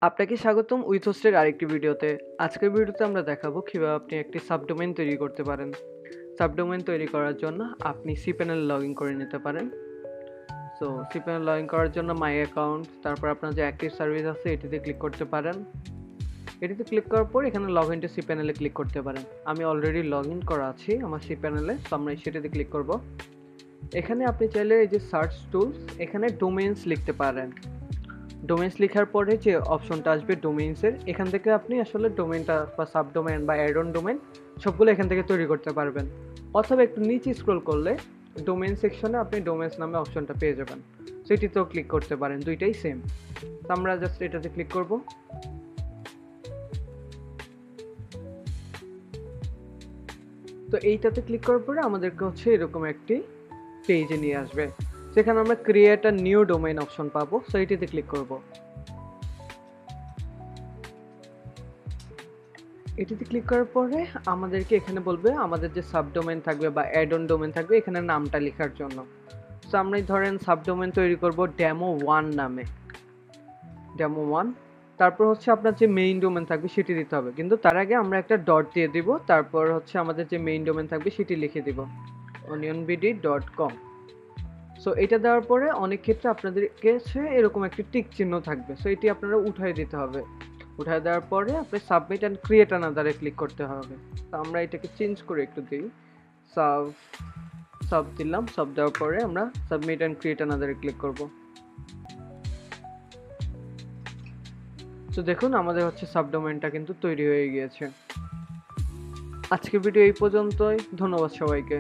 আপনাকে স্বাগতম উইথহোস্টের আরেকটি ভিডিওতে। আজকের ভিডিওতে আমরা দেখাবো কিভাবে আপনি একটি সাবডোমেইন তৈরি করতে পারেন। সাবডোমেইন তৈরি করার জন্য আপনি cPanel লগইন করে নিতে পারেন। সো cPanel লগইন করার জন্য মাই অ্যাকাউন্ট, তারপর আপনার যে অ্যাক্টিভ সার্ভিস আছে এটিতে ক্লিক করতে পারেন। এটিতে ক্লিক করার পর এখানে লগ ইন টু cPanel এ ক্লিক করতে পারেন। আমি অলরেডি লগ ইন করা আছি আমার cPanel এ, তো আমরা সেটাতে ক্লিক করব। এখানে আপনি চাইলে এই যে সার্চ টুলস, এখানে ডোমেইনস লিখতে পারেন। ডোমেইনস লেখার পরে যে অপশনটা আসবে ডোমেইনসের, এখান থেকে আপনি আসলে ডোমেইনটা বা সাবডোমেইন বা অ্যাড অন ডোমেইন সবগুলো এখান থেকে তৈরি করতে পারবেন। অথবা একটু নিচে স্ক্রল করলে ডোমেইন সেকশনে আপনি ডোমেইনস নামে অপশনটা পেয়ে যাবেন। সো এটিতেও ক্লিক করতে পারেন, দুইটাই সেম। তো আমরা জাস্ট এটাতে ক্লিক করব। তো এইটাতে ক্লিক করার পরে আমাদেরকে হচ্ছে এরকম একটি পেজে নিয়ে আসবে, সেখানে আমরা create a new domain option পাবো। সো এটিতে ক্লিক করব। এটিতে ক্লিক করার পরে আমাদেরকে এখানে বলবে আমাদের যে সাবডোমেইন থাকবে বা অ্যাড অন ডোমেইন থাকবে এখানে নামটা লেখার জন্য। সো আমরা ধরেন সাবডোমেইন তৈরি করব ডেমো1 নামে, ডেমো1। তারপর হচ্ছে আপনার যে মেইন ডোমেইন থাকবে সেটি দিতে হবে, কিন্তু তার আগে আমরা একটা ডট দিয়ে দিব। তারপর হচ্ছে আমাদের যে মেইন ডোমেইন থাকবে সেটি লিখে দিব onionbd.com। সো এটা দেওয়ার পরে অনেক ক্ষেত্রে আপনাদের কাছে এরকম একটি টিক চিহ্ন থাকবে, সো এটি আপনারা উঠাই দিতে হবে। উঠায় দেওয়ার পরে আপনি সাবমিট অ্যান্ড ক্রিয়েট আনাদারে ক্লিক করতে হবে। তো আমরা এটাকে চেঞ্জ করে একটু দিই, সাব সাব দিলাম। সাব দেওয়ার পরে আমরা সাবমিট অ্যান্ড ক্রিয়েট আনাদারে ক্লিক করব। তো দেখুন আমাদের হচ্ছে সাবডোমেইনটা কিন্তু তৈরি হয়ে গিয়েছে। আজকের ভিডিও এই পর্যন্তই। ধন্যবাদ সবাইকে।